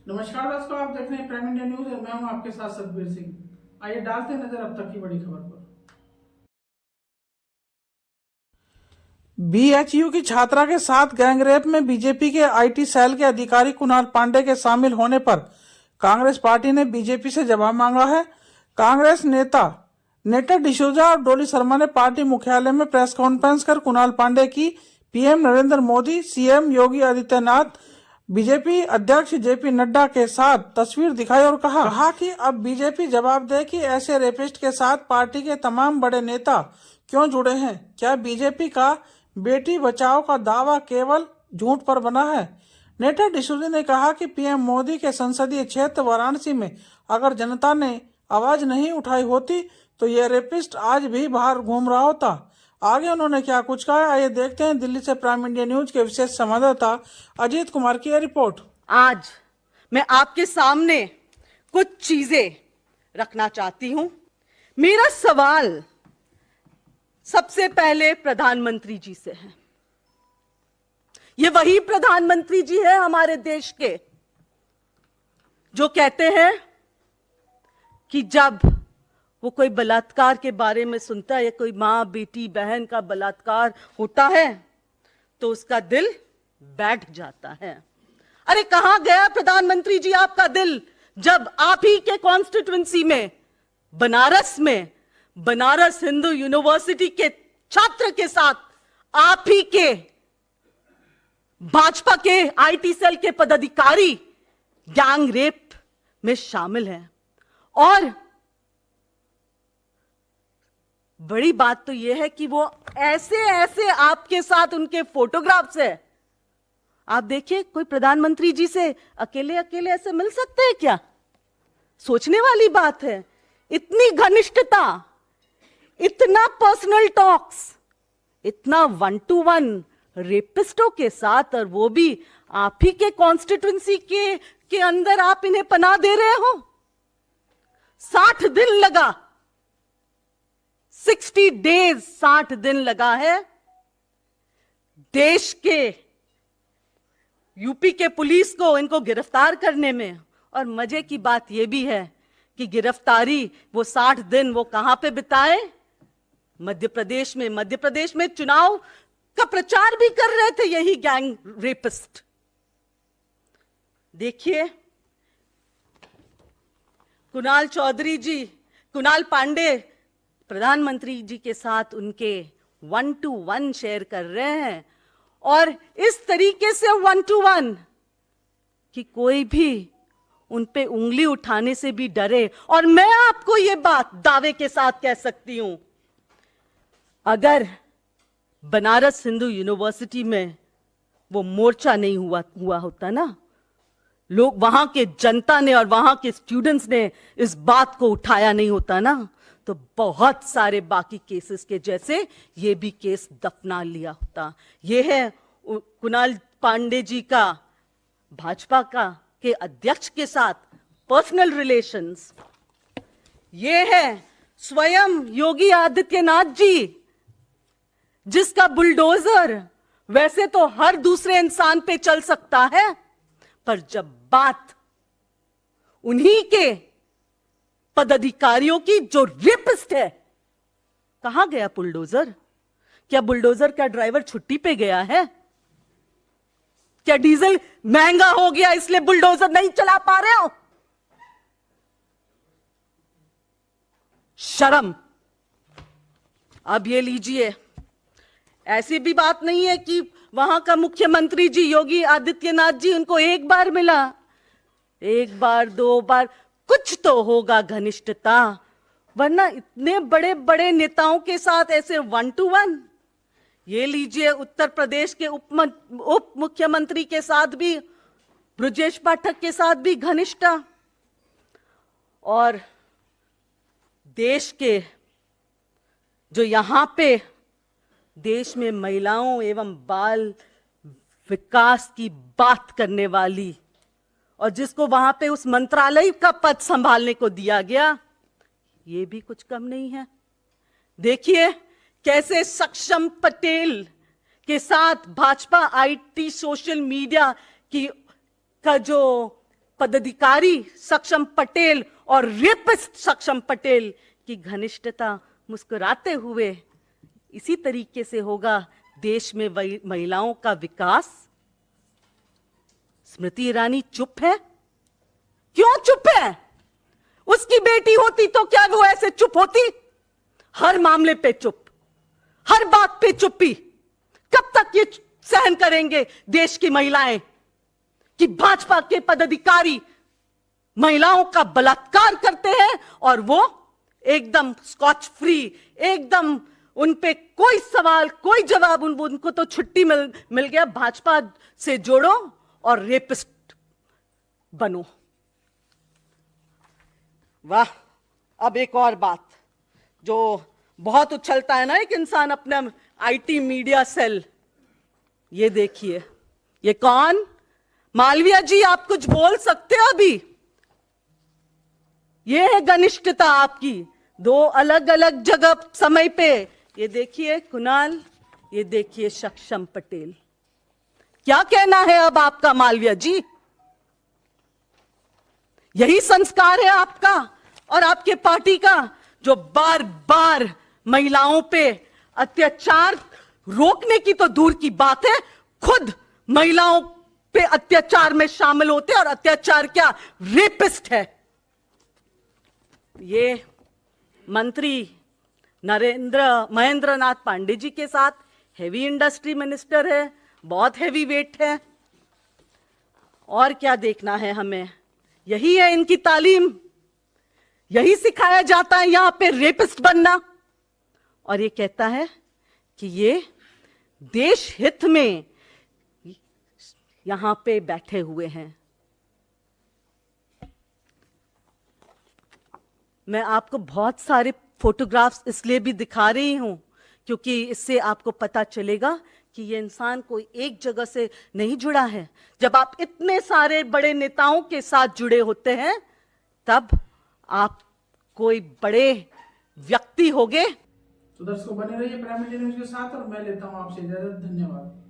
नमस्कार दोस्तों, आप देख रहे हैं प्राइम इंडिया न्यूज और मैं हूं आपके साथ सतबीर सिंह। आइए डालते हैं नजर अब तक की बड़ी खबर पर। बीएचयू की छात्रा के साथ गैंगरेप में बीजेपी के आईटी सेल के अधिकारी कुणाल पांडे के शामिल होने पर कांग्रेस पार्टी ने बीजेपी से जवाब मांगा है। कांग्रेस नेता नेटा डिसूजा और डोली शर्मा ने पार्टी मुख्यालय में प्रेस कॉन्फ्रेंस कर कुणाल पांडे की PM Narendra Modi, CM Yogi Adityanath, BJP अध्यक्ष जेपी नड्डा के साथ तस्वीर दिखाई और कहा कि अब बीजेपी जवाब दे कि ऐसे रेपिस्ट के साथ पार्टी के तमाम बड़े नेता क्यों जुड़े हैं। क्या बीजेपी का बेटी बचाओ का दावा केवल झूठ पर बना है। नेता डिसूजा ने कहा कि पीएम मोदी के संसदीय क्षेत्र वाराणसी में अगर जनता ने आवाज नहीं उठाई होती तो ये रेपिस्ट आज भी बाहर घूम रहा होता। आगे उन्होंने क्या कुछ कहा, आइए देखते हैं। दिल्ली से प्राइम इंडिया न्यूज के विशेष संवाददाता अजीत कुमार की रिपोर्ट। आज मैं आपके सामने कुछ चीजें रखना चाहती हूं। मेरा सवाल सबसे पहले प्रधानमंत्री जी से है। ये वही प्रधानमंत्री जी है हमारे देश के जो कहते हैं कि जब वो कोई बलात्कार के बारे में सुनता है या कोई माँ बेटी बहन का बलात्कार होता है तो उसका दिल बैठ जाता है। अरे कहां गया प्रधानमंत्री जी आपका दिल जब आप ही के कॉन्स्टिट्यूएंसी में बनारस हिंदू यूनिवर्सिटी के छात्र के साथ आप ही के भाजपा के आईटी सेल के पदाधिकारी गैंग रेप में शामिल हैं। और बड़ी बात तो यह है कि वो ऐसे आपके साथ उनके फोटोग्राफ्स है। आप देखिए, कोई प्रधानमंत्री जी से अकेले ऐसे मिल सकते हैं क्या? सोचने वाली बात है। इतनी घनिष्ठता, इतना पर्सनल टॉक्स, इतना 1-to-1 रेपिस्टों के साथ, और वो भी आप ही के कॉन्स्टिट्यूएंसी के अंदर आप इन्हें पनाह दे रहे हो। 60 दिन लगा, 60 डेज, 60 दिन लगा है देश के यूपी के पुलिस को इनको गिरफ्तार करने में। और मजे की बात यह भी है कि गिरफ्तारी वो 60 दिन वो कहां पे बिताए? मध्य प्रदेश में चुनाव का प्रचार भी कर रहे थे यही गैंग रेपिस्ट। देखिए, कुणाल पांडे प्रधानमंत्री जी के साथ उनके 1-to-1 शेयर कर रहे हैं, और इस तरीके से 1-to-1 कि कोई भी उन पे उंगली उठाने से भी डरे। और मैं आपको ये बात दावे के साथ कह सकती हूं, अगर बनारस हिंदू यूनिवर्सिटी में वो मोर्चा नहीं हुआ होता ना, लोग वहां के जनता ने और वहां के स्टूडेंट्स ने इस बात को उठाया नहीं होता ना, तो बहुत सारे बाकी केसेस के जैसे ये भी केस दफना लिया होता। ये है कुणाल पांडे जी का भाजपा के अध्यक्ष के साथ पर्सनल रिलेशंस। ये है स्वयं योगी आदित्यनाथ जी, जिसका बुलडोजर वैसे तो हर दूसरे इंसान पे चल सकता है, पर जब बात उन्हीं के पदाधिकारियों की जो रेपिस्ट है, कहां गया बुलडोजर? क्या बुलडोजर का ड्राइवर छुट्टी पे गया है? क्या डीजल महंगा हो गया इसलिए बुलडोजर नहीं चला पा रहे हो? शर्म। अब ये लीजिए, ऐसी भी बात नहीं है कि वहां का मुख्यमंत्री जी योगी आदित्यनाथ जी उनको एक बार मिला, एक बार 2 बार, कुछ तो होगा घनिष्ठता, वरना इतने बड़े बड़े नेताओं के साथ ऐसे 1-to-1। ये लीजिए, उत्तर प्रदेश के उप मुख्यमंत्री के साथ भी, ब्रजेश पाठक के साथ भी घनिष्ठता। और देश के जो यहां पे देश में महिलाओं एवं बाल विकास की बात करने वाली, और जिसको वहां पे उस मंत्रालय का पद संभालने को दिया गया, ये भी कुछ कम नहीं है। देखिए कैसे सक्षम पटेल के साथ भाजपा आईटी सोशल मीडिया का जो पदाधिकारी सक्षम पटेल और रेपिस्ट सक्षम पटेल की घनिष्ठता मुस्कुराते हुए इसी तरीके से होगा देश में महिलाओं का विकास। स्मृति ईरानी चुप है। क्यों चुप है? उसकी बेटी होती तो क्या वो ऐसे चुप होती? हर मामले पे चुप, हर बात पे चुप्पी। कब तक ये सहन करेंगे देश की महिलाएं कि भाजपा के पदाधिकारी महिलाओं का बलात्कार करते हैं और वो एकदम स्कॉच फ्री, एकदम उन पे कोई सवाल कोई जवाब, उनको तो छुट्टी मिल गया, भाजपा से जोड़ो और रेपिस्ट बनो। वाह। अब एक और बात जो बहुत उछलता है ना एक इंसान अपना आईटी मीडिया सेल, ये देखिए, ये कौन? मालविया जी, आप कुछ बोल सकते हो अभी? ये है घनिष्ठता आपकी दो अलग अलग जगह समय पे। ये देखिए कुणाल, ये देखिए सक्षम पटेल। क्या कहना है अब आपका मालविया जी? यही संस्कार है आपका और आपके पार्टी का, जो बार बार महिलाओं पे अत्याचार रोकने की तो दूर की बात है, खुद महिलाओं पे अत्याचार में शामिल होते और अत्याचार क्या, रेपिस्ट है। ये मंत्री महेंद्र नाथ पांडे जी के साथ हेवी इंडस्ट्री मिनिस्टर है, बहुत हेवी वेट है। और क्या देखना है हमें? यही है इनकी तालीम, यही सिखाया जाता है यहां पे रेपिस्ट बनना। और ये कहता है कि ये देश हित में यहां पे बैठे हुए हैं। मैं आपको बहुत सारे फोटोग्राफ्स इसलिए भी दिखा रही हूं क्योंकि इससे आपको पता चलेगा कि ये इंसान कोई एक जगह से नहीं जुड़ा है। जब आप इतने सारे बड़े नेताओं के साथ जुड़े होते हैं तब आप कोई बड़े व्यक्ति होगे। तो दर्शकों बने रहिए प्राइम मीडिया न्यूज के साथ और मैं लेता हूं आपसे इजाजत। धन्यवाद।